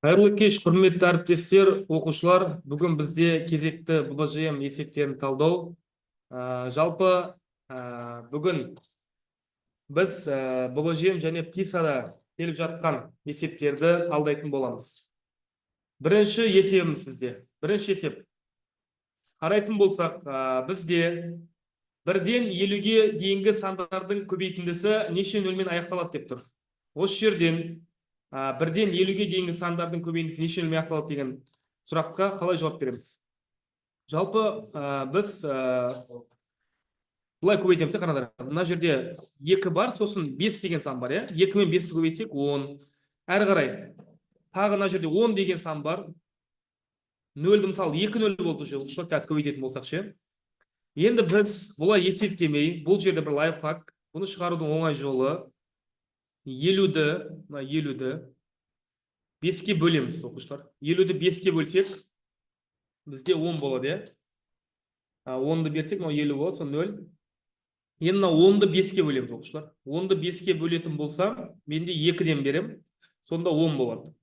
Қайырлы кеш, құрметті әріптестер, оқушылар. Бүгін бізде кезекті ББЖМ есептерін талдау. Жалпы бүгін біз ББЖМ және ПИСАда келіп жатқан есептерді талдайтын боламыз. Бірінші есебіміз бізде. Бірінші есеп. Қарайтын болсақ, бізде бірден 50-ге дейінгі сандардың көбейтіндісі неше нөлмен аяқталады деп тұр. Осы жерден бірден 50-ге дейінгі сандардың көбейтіндісі неше нөлмен аяқталады деген сұраққа қалай жауап береміз? Жалпы біз бұлай көбейтеміз, қараңдар. Мына жерде 2 бар, сосын 5 деген сан бар, 2 мен 5-ті көбейтсек 10. Әрі қарай тағы мына жерде 10 деген сан бар. 0-ді мысалы 2-0 болды уже. Қазір көбейтетін болсақ ше. Енді біз бұлай есептемей, бұл жерде бір лайфхак. Бұны шығарудың оңай жолы 50-ді 5-ке бөлеміз, оқушылар. 50-ді 5-ке бөлсек, бізде 10 болады, 10-ды берсек, 50 болады, сон 0. Енді 10-ды 5-ке бөлеміз, оқушылар. 10-ды 5-ке бөлетін болсам, менде 2-ден берем, сонда 10 болады.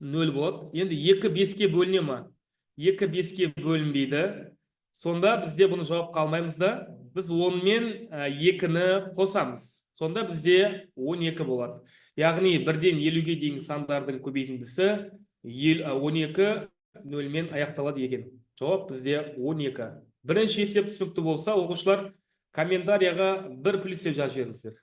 0 болады. Енді 2 5-ке бөліне ма? 2 5-ке бөлінбейді. Сонда бізде бұны жауап қалмаймыз да, біз 10 мен 2-ні қосамыз. Сонда бізде 12 болады. Яғни бірден 50-ге дейінгі сандардың көбейтіндісі 12 0-мен аяқталады екен. Жауап бізде 12. Бірінші есеп түсінікті болса, оқушылар комментарияға 1 плюс деп жазып жіберіңіздер.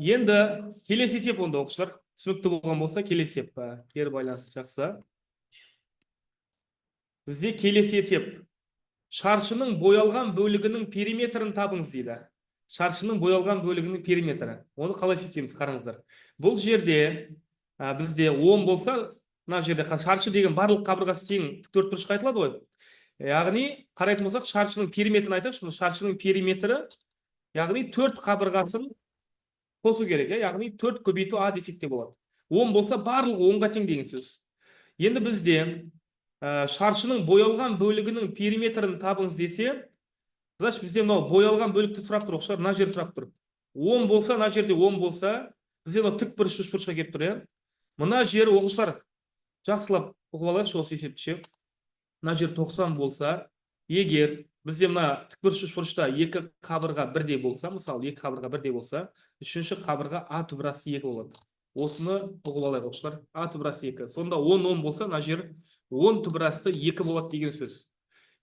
Енді келесі есеп онда, оқушылар. Түсінікті болған болса, келесі есеп. Кері байланыс жақсы. Бізде келесі есеп. Шаршының боялған бөлігінің периметрін табыңыз дейді. Шаршының боялған бөлігінің периметрі. Оны қалай есептейміз, қараңыздар. Бұл жерде бізде 10 болса, мына жерде шаршы деген барлық қабырғасы тең тікбұрышқа айтылады ғой. Яғни, қарайтын болсақ, шаршының периметрін айтайықшы. Шаршының периметрі, яғни 4 қабырғасын қосу керек, яғни 4 көбейту А десек те болады. 10 болса, барлығы 10-ға тең деген сөз. Енді бізде шаршының боялған бөлігінің периметрін табыңыз десе, значит, бізде мынау боялған бөлікті сұрап тұр, оқушылар, мына жер сұрап тұр. 10 болса, мына жерде 10 болса, бізде мынау тікбұрыш үшбұрышқа келіп тұр, Мына жер, оқушылар, жақсылап оқып алайықшы осы есепті ше. Мына жер 90 болса, егер бізде мына тікбұрыш үшбұрышта 2 қабырға бірдей болса, мысалы 2 қабырға бірдей болса, үшінші қабырға А түбірасы 2 болады. Осыны оқып алайық, оқушылар. А түбірасы 2. Сонда 10 болса, мына жер 10 түбірасты 2 болады деген сөз.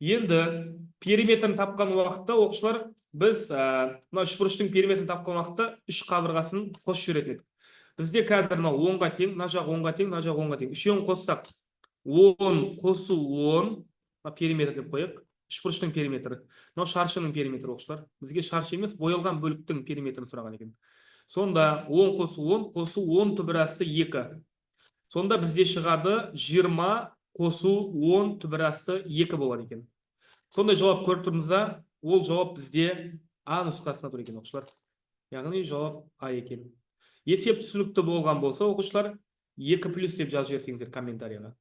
Енді периметрін тапқан уақытта, оқушылар, біз мына үшбұрыштың периметрін тапқан уақытта 3 қабырғасын қосып жіберетін едік. Бізде қазір мына 10-ға тең, мына жақ 10-ға тең, мына жақ 10-ға тең. Үшеуін қоссақ 10 қосу 10, периметр деп қояйық. Үшбұрыштың периметрі. Мынау шаршының периметрі, оқушылар. Бізге шаршы емес, боялған бөліктің периметрін сұраған екен. Сонда 10 қосу 10 түбірасты 2. Сонда бізде шығады 20 қосу 10 түбірасты 2 болады екен. Сондай жауап көріп тұрмызда, ол жауап бізде А нұсқасына тұр екен, оқушылар. Яғни жауап А екен. Есеп түсінікті болған болса, оқушылар, 2 плюс деп жазып жіберсеңіздер комментарияға.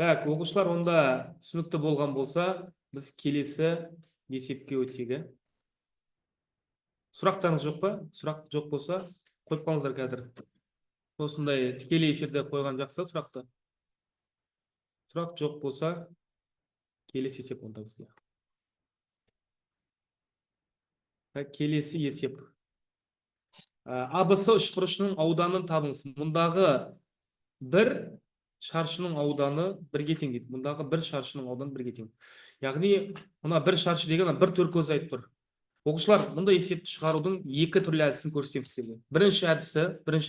Так, оқушылар, онда түсінікті болған болса, біз келесі есепке өтсек. Сұрақтарыңыз жоқ па? Сұрақ жоқ болса, қойып қалыңыздар қазір. Осындай тікелей эфирде қойған жақсы сұрақты. Сұрақ жоқ болса, келесі есеп онда бізде. Келесі есеп. АБС үшбұрышының ауданын табыңыз. Мұндағы бір шаршының ауданы 1-ге тең дейді. Мұндағы бір шаршының ауданы 1-ге тең. Яғни, мына бір шаршы деген бір төрткөзді айтып тұр. Оқушылар, мұндай есепті шығарудың екі түрлі әдісін көрсетемін сізге. Бірінші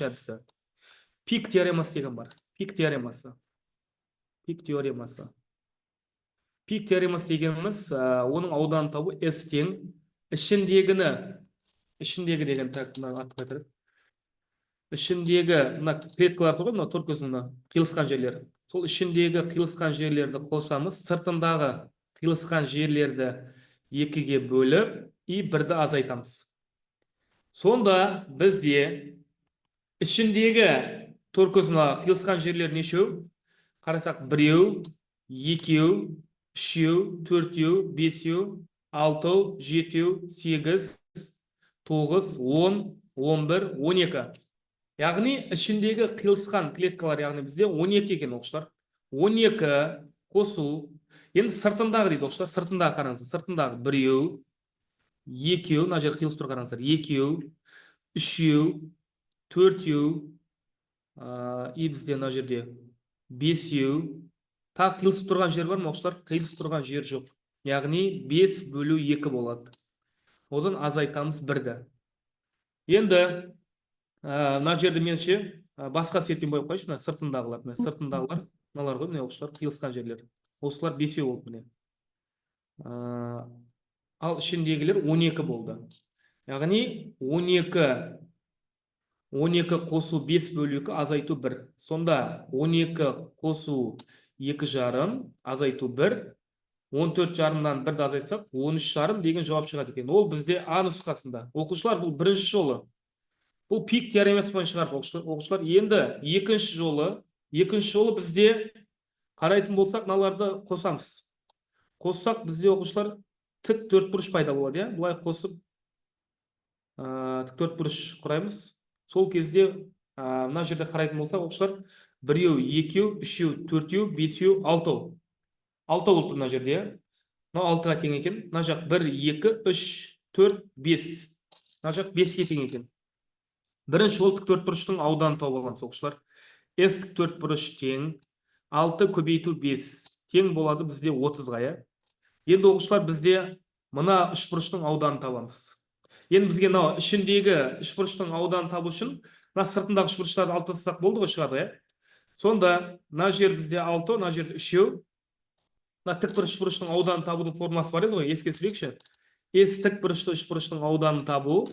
әдісі пик теоремасы деген бар. Пик теоремасы. Пик теоремасы дегеніміз, оның ауданын табу S тең ішіндегі деген атып айтады. Ішіндегі мына клеткалар тұр ғой, мына торкөздің қиылысқан жерлер. Сол ішіндегі қиылысқан жерлерді қосамыз, сыртындағы қиылысқан жерлерді екіге бөліп, и бірді азайтамыз. Сонда бізде ішіндегі торкөз мына қиылысқан жерлер нешеу? Қарасақ, біреу, екеу, үшеу, төртеу, бесеу, алтау, жетеу, сегіз, 9, 10, 11, 12. Яғни ішіндегі қиылысқан клеткалар, яғни бізде 12 екен оқушылар. 12 қосу. Енді сыртындағы дейді оқушылар, сыртындағы қараңыздар. Сыртындағы біреу, екеу, мына жер қиылысып тұр қараңыздар. Екеу, үшеу, төртеу, и бізде мына жерде бесеу. Тағы қиылысып тұрған жер бар ма оқушылар? Қиылысып тұрған жер жоқ. Яғни 5 бөлу 2 болады. Одан азайтамыз бірді. Енді мына жерді менше басқа сетпен бояп қойшы, мына сыртындағылар, мыналар ғой, міне оқушылар, қиылысқан жерлер. Осылар 5 болды міне. Ал ішіндегілер 12 болды. Яғни 12 қосу 5 бөлу 2 азайту 1. Сонда 12 қосу 2 жарым азайту 1. 14 жарымдан 1-ді азайтсақ 13 жарым деген жауап шығады екен. Ол бізде А нұсқасында. Оқушылар, бұл бірінші жолы. Бұл пик теоремасы бойынша шығарды оқушылар. Енді екінші жолы бізде қарайтын болсақ, мыналарды қосамыз. Қоссақ бізде оқушылар тік төртбұрыш пайда болады, иә? Бұлай қосып тік төртбұрыш құраймыз. Сол кезде мына жерде қарайтын болсақ, оқушылар біреу, екеу, үшеу, төртеу, бесеу, алтау. Алтау болып тұр мына жерде. Мына 6-ға тең екен. Мына жақ 1, 2, 3, 4, 5. Мына жақ 5-ге тең екен. Бірінші ол тік төртбұрыштың ауданын тауып аламыз оқушылар. S тік төртбұрыш тең 6 көбейту 5 тең болады бізде 30-ға, иә? Енді оқушылар бізде мына үшбұрыштың ауданын табамыз. Енді бізге мынау ішіндегі үшбұрыштың ауданын табу үшін мына сыртындағы үшбұрыштарды алып тастасақ болды ғой, шығады, иә? Сонда мына жер бізде 6, мына жер 3. Мына тікбұрыш үшбұрыштың ауданын табудың формуласы бар еді ғой, еске түсірейікші. S тікбұрышты үшбұрыштың ауданын табу,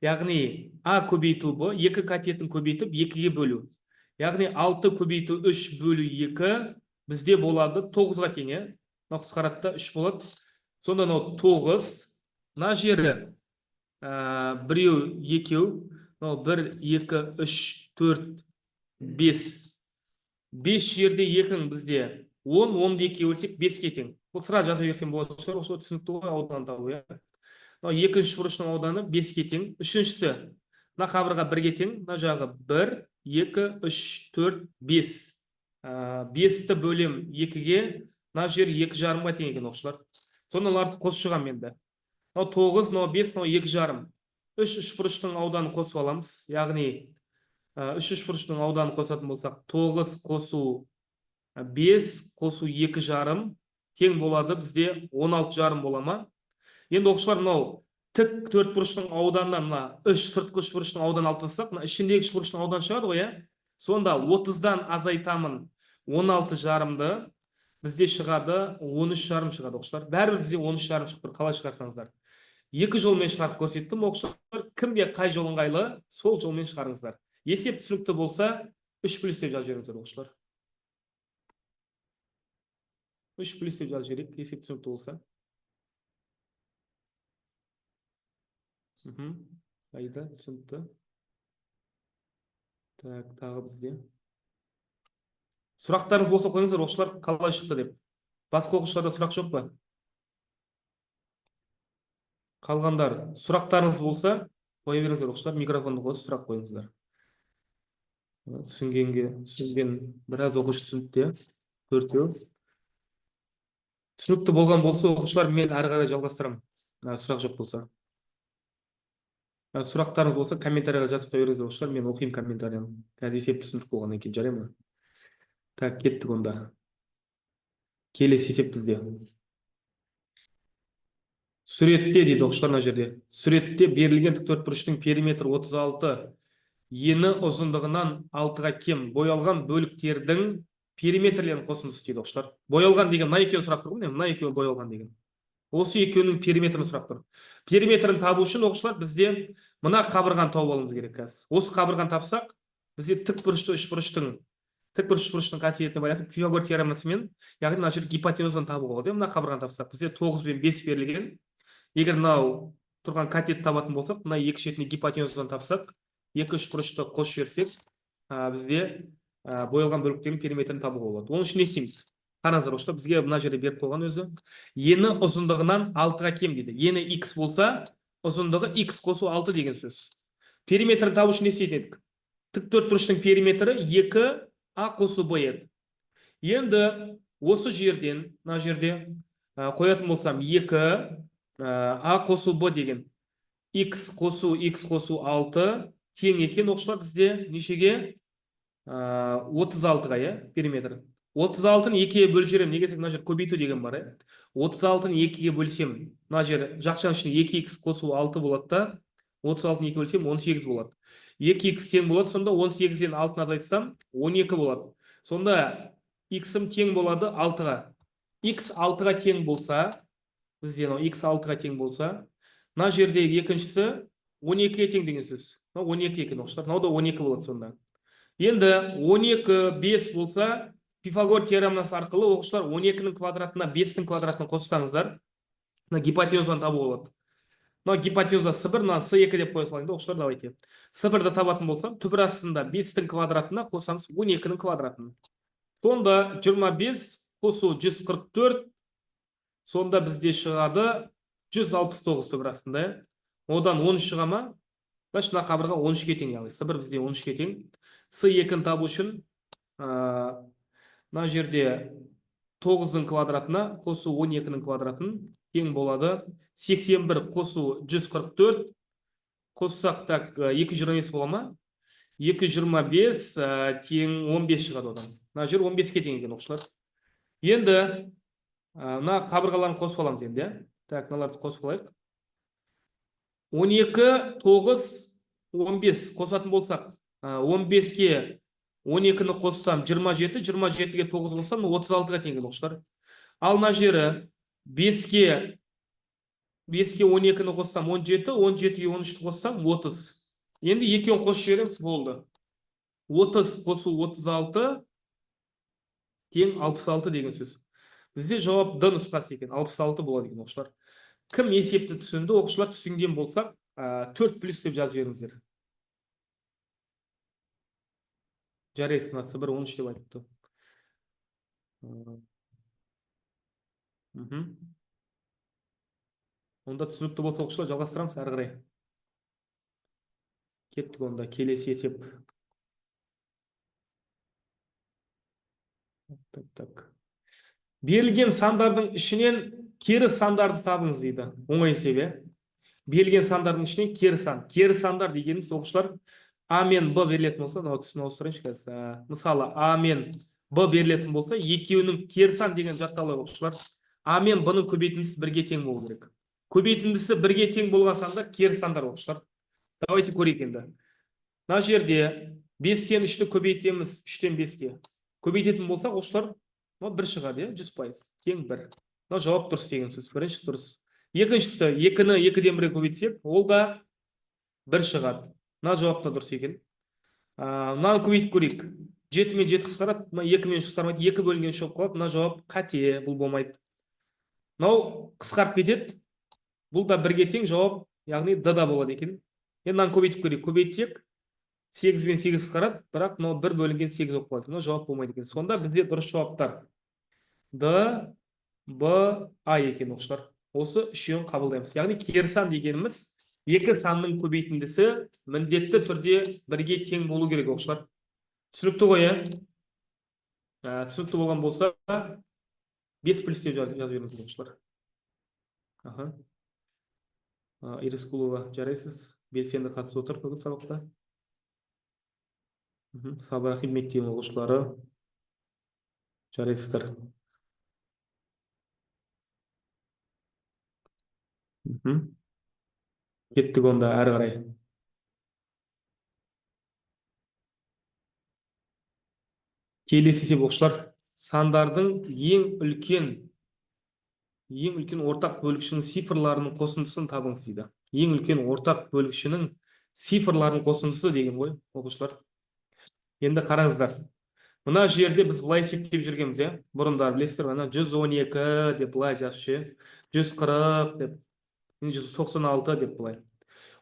яғни А көбейту Б, 2 катетін көбейтіп 2-ге бөлу. Яғни 6 көбейту 3 бөлу 2 бізде болады 9-ға тең, иә? Мына қысқаратта 3 болады. Сонда 9, мына жері біреу, екеу, 1, 2, 3, 4, 5. 5 жерде 2 бізде 10, 10-ды 2-ге бөлсек 5-ге тең. Бұл сразу жаза берсем болады шығар, осы түсінікті ғой, ауданын табу, иә? Екінші бұрыштың ауданы 5-ге тең. Үшіншісі, мына қабырға 1-ге тең. Мына жағы 1, 2, 3, 4, 5. 5-ті бөлем 2-ге, мына жер 2 жарымға тең екен оқушылар. Сондайларды қосып шығам енді. 9, 5, 2 жарым. 3 үшбұрыштың ауданын қосып аламыз. Яғни 3 үшбұрыштың ауданын қосатын болсақ, 9 қосу 5 қосу 2 жарым тең болады бізде 16 жарым бола ма? Енді оқушылар, мынау тік төртбұрыштың ауданынан мына 3 сыртқы үшбұрыштың ауданын алып тастасақ, мына ішіндегі үшбұрыштың ауданы шығады ғой, иә? Сонда 30-дан азайтамын 16 жарымды, бізде шығады 13 жарым шығады оқушылар. Бәрібір бізде 13 жарым шығып тұр, қалай шығарсаңыздар. Екі жолмен шығарып көрсеттім оқушылар. Кімге қай жол ыңғайлы, сол жолмен шығарыңыздар. Есеп түсінікті болса 3+ деп жазып жіберіңіздер оқушылар. 3+ деп жазып жіберейік, есеп түсінікті болса. Қайда түсінікті. Так, тағы бізде. Сұрақтарыңыз болса қойыңыздар, оқушылар, қалай шықты деп. Басқа оқушыларда сұрақ жоқ па? Қалғандар, сұрақтарыңыз болса қоя беріңіздер оқушылар, микрофонды қосып сұрақ қойыңыздар. Түсінген біраз оқушы түсінікті, 4-еу. Түсінікті болған болса оқушылар, мен әрі қарай жалғастырамын. Сұрақ жоқ болса. Сұрақтарыңыз болса комментарияға жазып қоя беріңіздер оқушылар, мен оқимын комментарияны. Қазір есеп түсінікті болғаннан кейін, жарай ма? Так, кеттік онда. Келесі есеп бізде. Суретте дейді оқушылар мына жерде. Суретте берілген тіктөртбұрыштың периметрі 36, ені ұзындығынан 6-ға кем боялған бөліктердің периметрлерінің қосындысы дейді оқушылар. Боялған деген мына екеуін сұрап тұр ғой, мына екеуі боялған деген. Осы екеуінің периметрін сұрап тұр. Периметрін табу үшін оқушылар бізде мына қабырғаны тауып алуымыз керек қазір. Осы қабырғаны тапсақ, бізде тікбұрышты қасиетіне байланысты Пифагор теоремасымен, яғни мына жерде гипотенузаны табуға болады. Мына қабырғаны тапсақ, бізде 9 пен 5 берілген. Егер мынау тұрған катет табатын болсақ, мына екі шетіне гипотенузаны тапсақ, екі үшбұрышты қосып жіберсек, бізде боялған бөліктердің периметрін табуға болады. Оның үшін не істейміз? Қараңыздар, оқушылар, бізге мына жерде беріп қойған өзі. Ені ұзындығынан 6-ға кем дейді. Ені x болса, ұзындығы x қосу 6 деген сөз. Периметрін табу үшін не істейтін едік? Тіктөртбұрыштың периметрі 2a қосу b еді. Енді осы жерден, мына жерде қоятын болсам, 2a қосу b деген x қосу 6 тең екен оқушылар бізде нешеге? 36-ға, периметр. 36-ны 2-ге бөліп жіберемін. Неге десек, мына жер көбейту деген бар, 36-ны 2-ге бөлсем, мына жер жақшаның ішіне 2x қосу 6 болады да, 36-ны 2-ге бөлсем 18 болады. 2x тең болады, сонда 18-ден 6-ны азайтсам 12 болады. Сонда x-ім тең болады 6-ға. X 6-ға тең болса, бізде x 6-ға тең болса, мына жердегі екіншісі 12-ге тең деген сөз. 12 екен оқушылар. Мынау да 12 болады сонда. Енді 12 5 болса, Пифагор теоремасы арқылы оқушылар 12-нің квадратына 5-нің квадратын қоссаңыздар, гипотенузаны табуға болады. Мына гипотенуза с1, мына с2 деп қоя салайын да оқушылар, давайте. с1-ді табатын болсам, түбір астында 5-нің квадратына қоссаңыз 12-нің квадратын. Сонда 25 қосу 144, сонда бізде шығады 169 түбір астында. Одан 13 шыға ма? Значит, мына қабырға 13-ге тең, яғни с1 бізде 13-ге тең. с2-ні табу үшін мына жерде 9-ның квадратына қосу 12-нің квадратын тең болады 81 қосу 144, қоссақ так 225 бола ма? 225 тең 15 шығады одан. Мына жер 15-ке тең екен оқушылар. Енді мына қабырғаларын қосып аламыз енді. Так, мыналарды қосып алайық. 12, 9, 15 қосатын болсақ, 15-ке 12-ні қоссам 27, 27-ге 9 қоссам 36-ға тең оқушылар. Ал мына жері 5-ке 12-ні қоссам 17, 17-ге 13-ті қоссам 30. Енді екеуін қосып жібереміз, болды. 30 қосу 36 тең 66 деген сөз. Бізде жауап Д нұсқасы екен, 66 болады екен оқушылар. Кім есепті түсінді? Оқушылар түсінген болсақ, 4 плюс деп жазып жіберіңіздер. Жарайсыз, мына с1 13 деп айтыпты. Онда түсінікті болса оқушылар, жалғастырамыз әрі қарай. Кеттік онда, келесі есеп. Так. Берілген сандардың ішінен кері сандарды табыңыз дейді. Оңай есеп. Берілген сандардың ішінен кері сан. Кері сандар дегеніміз оқушылар, А мен Б берілетін болса, түсін ауыстырайыншы қазір. Мысалы, А мен Б берілетін болса, екеуінің кері сан деген жатталып оқушылар. А мен Б-ның көбейтіндісі бірге тең болу керек. Көбейтіндісі бірге тең болған сандар кері сандар оқушылар. Давайте көрейік енді. Мына жерде 5-тен 3-ті көбейтеміз 3-тен 5-ке. Көбейтетін болса оқушылар, 1 шығады, 100%. Тең 1. Мына жауап дұрыс деген сөз. Біріншісі дұрыс. Екіншісі 2-ні 2-ден 1-ге көбейтсек, ол да 1 шығады. Мына жауап та дұрыс екен. Мынаны көбейтіп көрейік. 7 мен 7 қысқарады, 2 мен 3 қысқармайды, 2 бөлінген 3 болып қалады. Мына жауап қате, бұл болмайды. Мынау қысқарып кетеді. Бұл да 1-ге тең, жауап, яғни Д-да болады екен. Енді мынаны көбейтіп көрейік. Көбейтсек 8 мен 8 қысқарады, бірақ мынау 1 бөлінген 8 болып қалады. Мынау жауап болмайды екен. Сонда бізде дұрыс жауаптар Д, Б, А екен оқушылар. Осы үшеуін қабылдаймыз. Яғни кері сан дегеніміз екі санның көбейтіндісі міндетті түрде бірге тең болу керек оқушылар. Түсінікті ғой, түсінікті болған болса 5 плюс деп жазып беріңіз оқушылар. Ирискулова, жарайсыз. Белсенді қатысып отыр бүгін сабақта. Сабақ Химметтен оқушылары, жарайсыздар. Кеттік онда әрі қарай. Келесі есеп оқушылар. Сандардың ең үлкен ортақ бөлгішінің цифрларының қосындысын табыңыз дейді. Ең үлкен ортақ бөлгішінің цифрларының қосындысы деген ғой, оқушылар. Енді қараңыздар. Мына жерде біз былай есептеп жүргенбіз, иә? Бұрындар білесіздер, ана 112 деп былай жазып, 140 деп, 196 деп былай.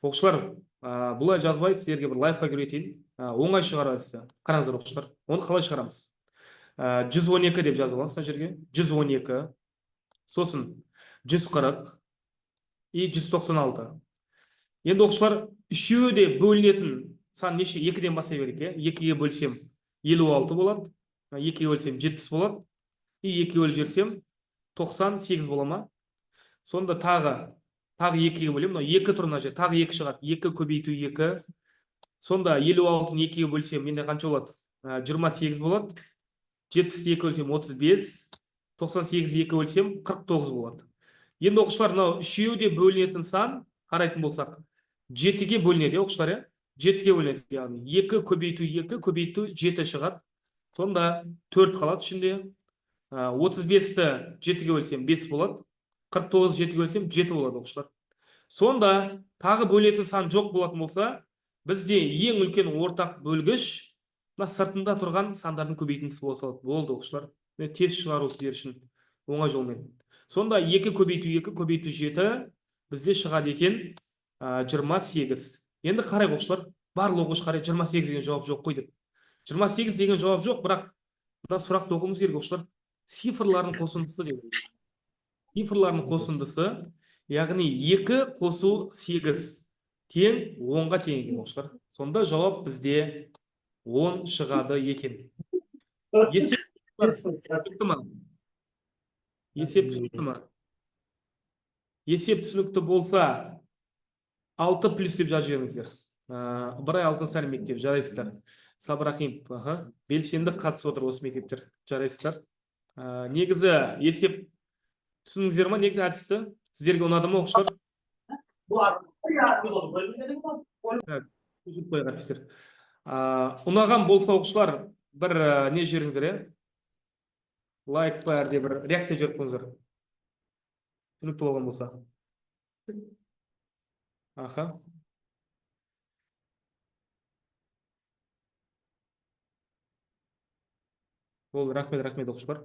Оқушылар, бұлай жазбай сіздерге бір лайфхак үйретейін. Оңай шығарады. Қараңыздар оқушылар. Оны қалай шығарамыз? 112 деп жазып аламыз мына жерге. 112, сосын 140 и 196. Енді оқушылар, үшеуі де бөлінетін сан неше? 2-ден баса берейік, иә? 2-ге бөлсем 56 болады, 2-ге бөлсем 70 болады, и 2-ге бөліп жіберсем 98 бола ма? Сонда тағы 2-ге бөлем, 2 тұр мына жер, тағы 2 шығады. 2 көбейту 2. Сонда 56-ны 2-ге бөлсем менде қанша болады? 28 болады. 72 бөлсем 35, 98 2 бөлсем 49 болады. Енді оқушылар, мынау үшеуі де бөлінетін сан қарайтын болсақ, 7-ге бөлінеді, оқушылар, иә? 7-ге бөлінеді, яғни 2 көбейту 2 көбейту 7 шығады. Сонда 4 қалады ішінде. 35-ті 7-ге бөлсем 5 болады. 49 7-ге бөлсем 7 болады, оқушылар. Сонда тағы бөлетін сан жоқ болатын болса, бізде ең үлкен ортақ бөлгіш мына сыртында тұрған сандардың көбейтіндісі бола салады. Болды, оқушылар. Тез шығару сіздер үшін оңай жолмен. Сонда 2 көбейту 2 көбейту 7 бізде шығады екен 28. Енді қарай оқушылар, барлық оқушы қарай 28 деген жауап жоқ қой деп. 28 деген жауап жоқ, бірақ мына сұрақты оқуымыз керек, оқушылар. Цифрлардың қосындысы деген. Цифрлардың қосындысы, яғни 2 қосу 8 тең 10-ға тең екен, оқушылар. Сонда жауап бізде 10 шығады екен. Есеп түсінікті ма? Есеп түсінікті ма? Есеп түсінікті болса 6 плюс деп жазып жіберіңіздер. Ыбырай Алтынсарин мектеп, жарайсыздар. Сабыр Рахимов, белсенді қатысып отыр осы мектептер, жарайсыздар. Негізі есеп түсініңіздер ма? Негізі әдісті сіздерге ұнады ма, оқушылар? Ұнаған болса, оқушылар, бір не жіберіңіздер, иә? Лайк па, әрде бір реакция жіберіп қойыңыздар. Түсінікті болған болса. Болды, рахмет оқушылар.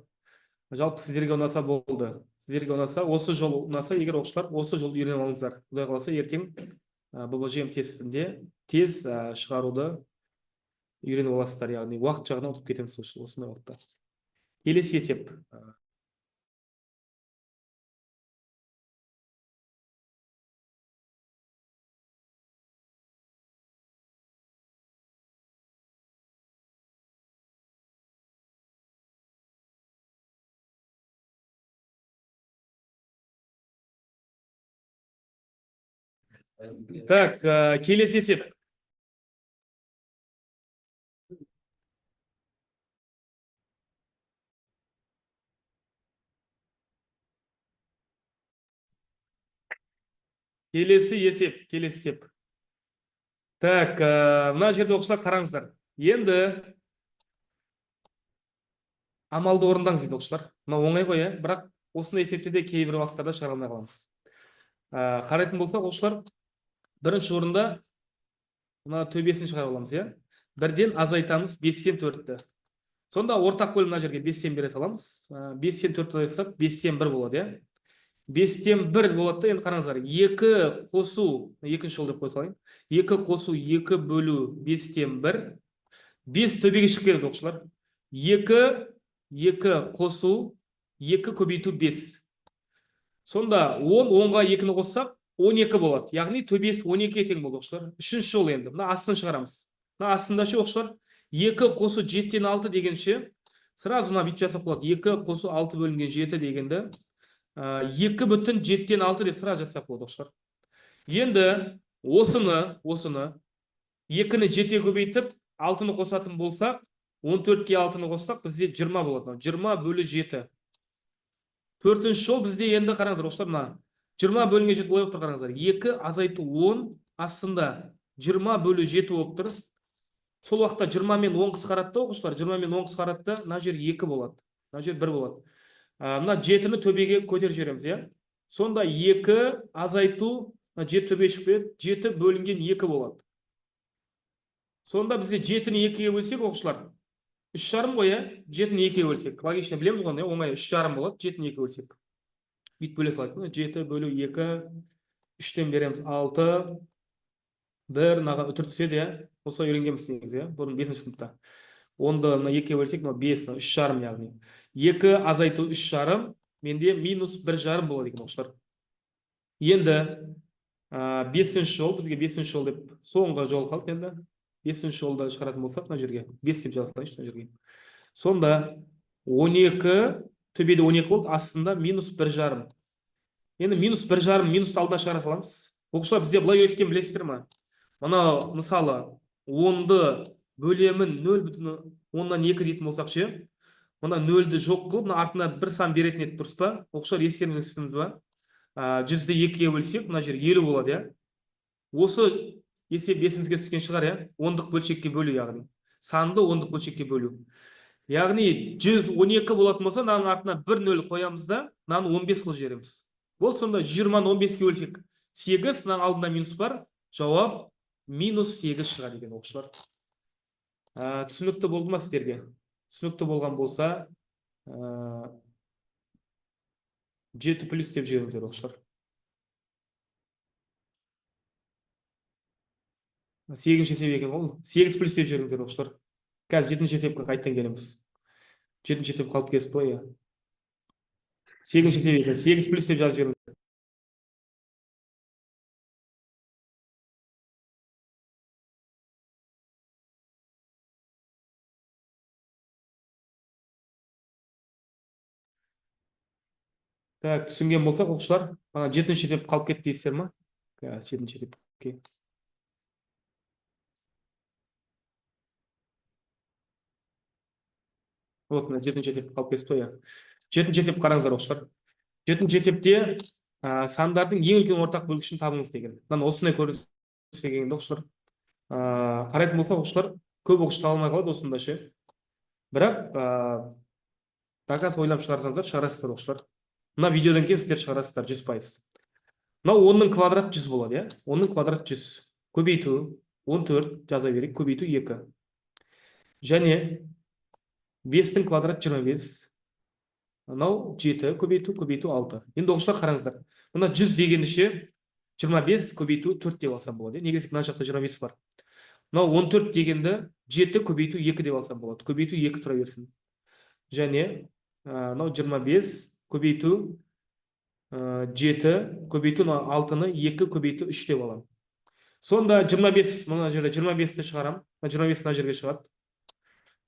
Жалпы сіздерге ұнаса болды. Сіздерге ұнаса, осы жол ұнаса, егер оқушылар осы жол үйреніп алыңыздар. Құдай қаласа ертең ББЖМ тестінде тез шығаруды үйреніп аласыздар, яғни уақыт жағынан ұтып кетеміз осындай уақытта. Келесі есеп. Так, келесі есеп. Келесі есеп. Так, мына жерде оқушылар қараңыздар. Енді амалды орындаңыз дейді оқушылар. Мына оңай ғой, бірақ осындай есепте де кейбір уақыттарда шығара алмай қаламыз. Қарайтын болсақ, оқушылар, бірінші орында мына төбесін шығарып аламыз, иә? 1-ден азайтамыз 5-тен 4-ті. Сонда ортақ бөлім мына жерге 5-тен бере саламыз. 5-тен 4-ті азайтсақ 5-тен 1 болады, иә? 5-тен 1 болады да, енді қараңыздар. 2 қосу, екінші жол деп қоя салайын. 2 қосу 2 бөлу 5-тен 1. 5 төбеге шығып кетеді, оқушылар. 2 қосу 2 көбейту 5. Сонда 10-ға 2-ні қоссақ 12 болады. Яғни төбесі 12-ге тең болды, оқушылар. Үшінші жол енді. Мына астын шығарамыз. Мына астында ше, оқушылар, 2 қосу 7-тен 6 дегенше, сразу мына бүйтіп жасап болады. 2 қосу 6 бөлінген 7 дегенді 2,7-тен 6 деп сразу жасап болады, оқушылар. Енді осыны 2-ні 7-ге көбейтіп 6-ны қосатын болсақ, 14-ке 6-ны қоссақ, бізде 20 болады. 20 бөлі 7. Төртінші жол бізде енді қараңыздар, оқушылар, мына 20 бөлінген 7 былай болып тұр, қараңыздар. 2 азайту 10 астында 20 бөлі 7 болып тұр. Сол уақытта 20 мен 10 қысқарады да, оқушылар, 20 мен 10 қысқарады да, мына жер 2 болады. Мына жер 1 болады. Мына 7-ні төбеге көтеріп жібереміз, иә. Сонда 2 азайту, 7 төбе шығып береді, 7 бөлінген 2 болады. Сонда бізде 7-ні 2-ге бөлсек, оқушылар, 3,5 ғой, иә. 7-ні 2-ге бөлсек. Логично білеміз ғой, оңай 3,5 болады, 7-ні 2-ге бөлсек. Бит бөле салайық. 7 бөлу 2, 3-тен береміз 6, 1 наға үтір түседі, иә. Осылай үйренгенбіз негізі, иә. Бұрын 5-ші сыныпта. 10-ды 2-ге бөлсек, 5, 3,5 яғни. 2 азайту 3,5, менде минус 1,5 болады екен, оқушылар. Енді 5-ші жол, бізге 5-ші жол деп соңғы жол қалды енді. 5-ші жолда шығаратын болсақ, мына жерге 5 деп жазайыншы, мына жерге. Сонда 12 төбеде 12 болды, астында минус 1,5. Енді минус 1,5 минусты алдына шығара саламыз. Оқушылар, бізде былай үйреткен білесіздер ме? Мына мысалы 10-ды бөлемін 0,10-нан 2 дейтін болсақ ше, мына 0-ді жоқ қылып, мына артына бір сан беретін еді, дұрыс па? Оқушылар, естеріңізге түстіңіз ба? 100-ді 2-ге бөлсек, мына жер 50 болады, иә. Осы есеп есімізге түскен шығар, иә. 10-дық бөлшекке бөлу, яғни. Санды 10-дық бөлшекке бөлу. Яғни 112 болатын болса, мынаның артына 1 0 қоямыз да, мынаны 15 қылып жібереміз. Бұл сонда 20-ны 15-ге бөлсек 8, мынаның алдында минус бар. Жауап минус 8 шығады екен, оқушылар. Түсінікті болды ма сіздерге? Түсінікті болған болса, 7 плюс деп жіберіңіздер, оқушылар. 8-ші есеп екен ол. 8 плюс деп жіберіңіздер, оқушылар. Қазір 7-ші есепке қайттан келеміз. 7-ші есеп қалып кесіп қой. 8-ші есеп екен. 8 плюс деп жазып жіберіңіздер. Так, түсінген болсақ, оқушылар, 7-ші есеп қалып кетті дейсіздер ма? 7-ші есепке. Вот, 7-ші есеп қалып кесіп қой. 7-ші есеп қараңыздар, оқушылар. 7-ші есепте сандардың ең үлкен ортақ бөлгішін табыңыз деген. Мына осындай көрініс дегенде, оқушылар. Қарайтын болсақ, оқушылар, көп оқушы таба алмай қалады осында ше. Бірақ доказ ойлап шығарсаңыздар, шығарасыздар, оқушылар. Мына видеодан кейін сіздер шығарасыздар 100%. Мынау 10-ның квадрат 100 болады, иә? 10-ның квадрат 100. Көбейту 14 жаза берейік, көбейту 2. Және 5-тің квадрат 25. Мынау 7 көбейту 6. Енді оқушылар, қараңыздар. Мына 100 дегенді ше 25 көбейту 4 деп алсам болады. Неге десек, мына жақта 25 бар. Мынау 14 дегенді 7 көбейту 2 деп алсам болады. Көбейту 2 тұра берсін. Және мынау 25 көбейту 7 көбейту 6-ны 2 көбейту 3 деп аламын. Сонда 25, мына жерде 25-ті шығарам. 25 мына жерге шығады.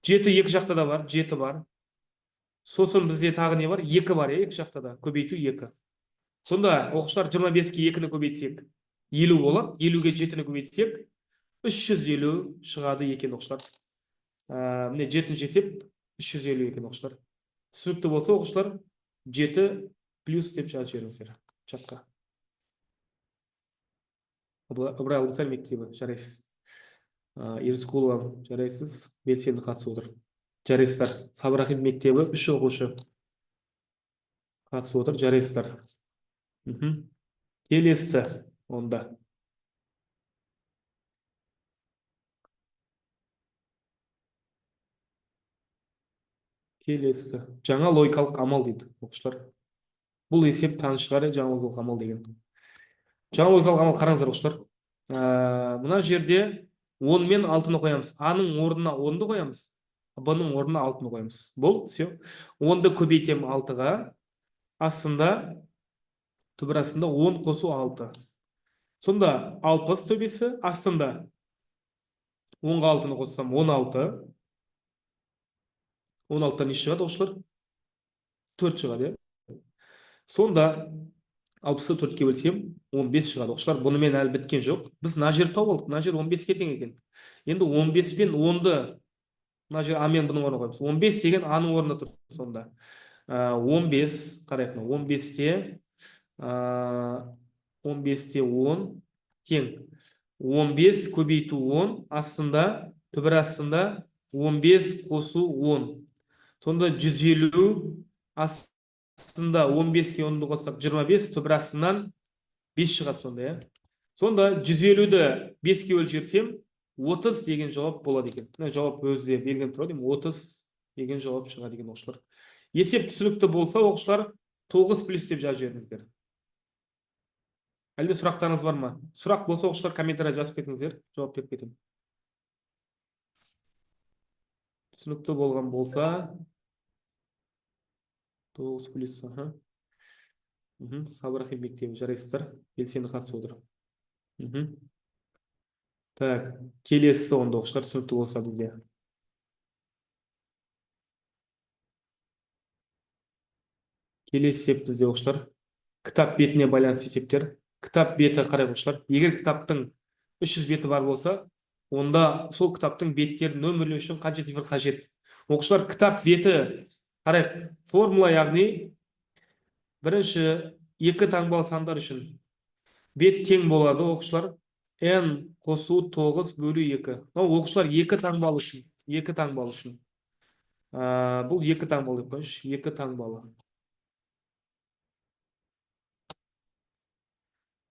7 екі жақта да бар, 7 бар. Сосын бізде тағы не бар? 2 бар, екі жақта да. Көбейту 2. Сонда оқушылар, 25-ке 2-ні көбейтсек 50 болады. 50-ге 7-ні көбейтсек 350 шығады екен, оқушылар. Міне 7-ші есеп 350 екен, оқушылар. Түсінікті болса, оқушылар, 7 плюс деп жазып жіберіңіздер чатқа. Ыбырай Алдысар мектебі, жарайсыз. Ерскулова, жарайсыз. Белсенді қатысып отыр. Жарайсыздар. Сабырахим мектебі 3 оқушы қатысып отыр, жарайсыздар. Келесі онда. Келесі. Жаңа логикалық амал дейді, оқушылар. Бұл есеп таныс шығар, жаңа логикалық амал деген. Жаңа логикалық амал, қараңыздар, оқушылар. Мына жерде 10 мен 6-ны қоямыз. А-ның орнына 10-ды қоямыз. Б-ның орнына 6-ны қоямыз. Болды, все. 10-ды көбейтем 6-ға. Астында, түбір астында 10 қосу 6. Сонда 60 төбесі, астында 10-ға 6-ны қоссам 16. 16-тан не шығады, оқушылар? 4 шығады, е? Сонда 60-ты 4-ке бөлсем 15 шығады, оқушылар. Бұнымен әлі біткен жоқ. Біз мына жер тауып алдық. Мына жер 15-ке тең екен. Енді 15 пен 10-ды мына жер А мен бұның орнына қойымыз. 15 деген А-ның орнына тұр сонда. 15, қарайық, 15-те 15-те 10 тең 15 көбейту 10 астында түбір астында 15 қосу 10. Сонда 150 астында 15-ке 10-ды қоссақ 25, түбір астынан 5 шығады сонда, иә. Сонда 150-ді 5-ке өлшерсем 30 деген жауап болады екен. Жауап өзі де берген тұрады, 30 деген жауап шығады екен оқушылар. Есеп түсінікті болса оқушылар 9 плюс деп жазып жіберіңіздер. Әлде сұрақтарыңыз бар ма? Сұрақ болса оқушылар комментария жазып кетіңіздер, жауап беріп кетемін. Түсінікті болған болса 9 плюс, Сабырахи мектебі жарайсыздар, белсенді қатысып отыр. Так, келесі онда оқушылар түсінікті болса бізде. Келесі есеп бізде оқушылар. Кітап бетіне байланысты есептер. Кітап беті қарай оқушылар. Егер кітаптың 300 беті бар болса, онда сол кітаптың беттерін нөмірлеу үшін қанша цифр қажет? Оқушылар, кітап беті қарай формула, яғни бірінші екі таңбалы сандар үшін бет тең болады оқушылар. n қосу 9 бөлу 2. Оқушылар екі таңбалы үшін. Бұл екі таңбалы деп қойшы. Екі таңбалы.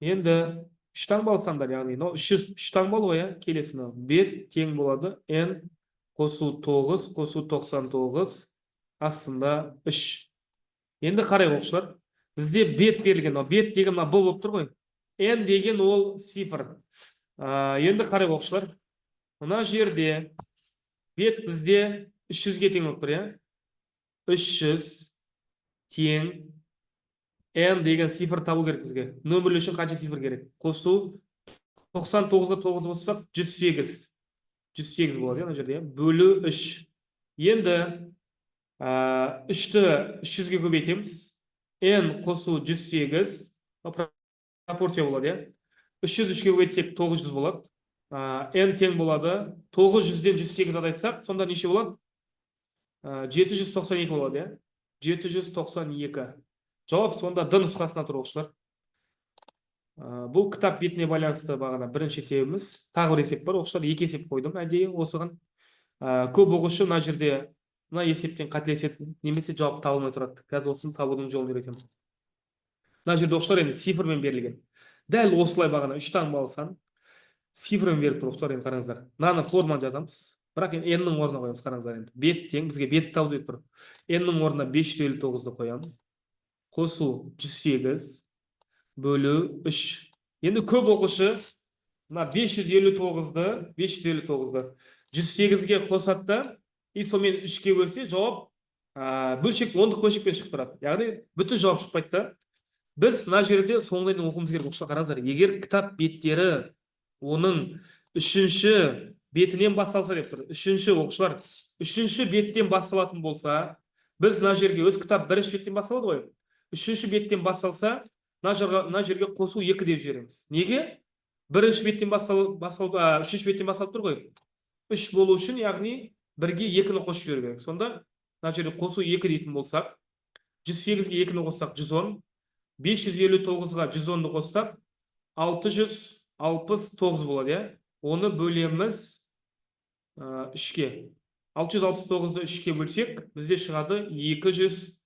Енді үш таңбалы сандар, яғни 300 таңбалы ғой, келесі бет тең болады n қосу 9 қосу 99 астында 3. Енді қарай оқушылар, бізде бет берілген, бет деген бұл болып тұр ғой. n деген ол цифр. Енді қарай оқушылар, мына жерде бет бізде 300-ге тең болып тұр, 300 тең n деген цифр табу керек бізге. Нөмірлеу үшін қанша цифр керек? Қосу 99-ға 9 қоссақ 108 болады, мына жерде, бөлу 3. Енді 3-ті 300-ге көбейтеміз. n қосу 108 пропорция болады, 303-ге көбейтсек 900 болады. n тең болады 900-ден 108 азайтсақ, сонда неше болады? 792 болады, 792. Жауап сонда д нұсқасына тұр оқушылар. Бұл кітап бетіне байланысты бағана бірінші есебіміз. Тағы бір есеп бар оқушылар, екі есеп қойдым әдейі осыған. Көп оқушы мына жерде мына есептен қателесетін, немесе жауап табылмай тұрады. Қазір осыны табудың жолын үйретемін. Мына жерде оқушылар енді цифрмен берілген. Дәл осылай бағана 3 таңбалы сан цифрмен беріп тұр оқушылар, енді қараңыздар. Мынаны форманы жазамыз. Бірақ n-нің орнына қоямыз, қараңыздар енді. Бет тең, бізге бет табу деп тұр. n-нің орнына 559-ды қоямын. Қосу 108 бөлу 3. Енді көп оқушы мына 559-ды 108-ге қосатты, и сонымен 3-ке бөлсе жауап бөлшек, ондық бөлшекпен шығып тұрады. Яғни бүтін жауап шықпайды да. Біз мына жерде соңынан оқуымыз керек оқушылар, қараңыздар. Егер кітап беттері оның 3-ші бетінен басталса деп тұр. 3-ші оқушылар, 3-ші беттен басталатын болса, біз мына жерге өз кітап 1-ші беттен басталады ғой. 3-ші беттен басталса, мына жерге қосу 2 деп жібереміз. Неге? 1-ші беттен басталып, 3-ші беттен басталып тұр ғой. 3 болу үшін, яғни 1-ге 2-ні қосып жіберу керек. Сонда мына жерге қосу 2 дейтін болсақ, 108-ге 2-ні қоссақ 110, 559-ға 110-ды қоссақ 669 болады, Оны бөлеміз 3-ке. 669-ды 3-ке бөлсек, бізде шығады 223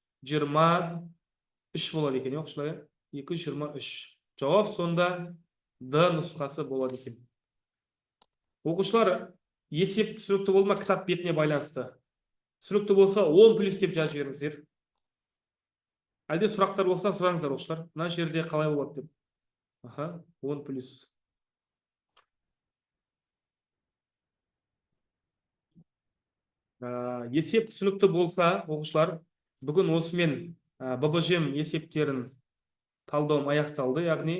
болады екен, оқушылар. 223. Жауап сонда д нұсқасы болады екен. Оқушылар, есеп түсінікті болма, кітап бетіне байланысты. Түсінікті болса 10 плюс деп жазып жіберіңіздер. Әлде сұрақтар болса сұраңыздар оқушылар. Мына жерде қалай болады деп. 10 плюс. Есеп түсінікті болса оқушылар, бүгін осымен ББЖ есептерін талдауым аяқталды, яғни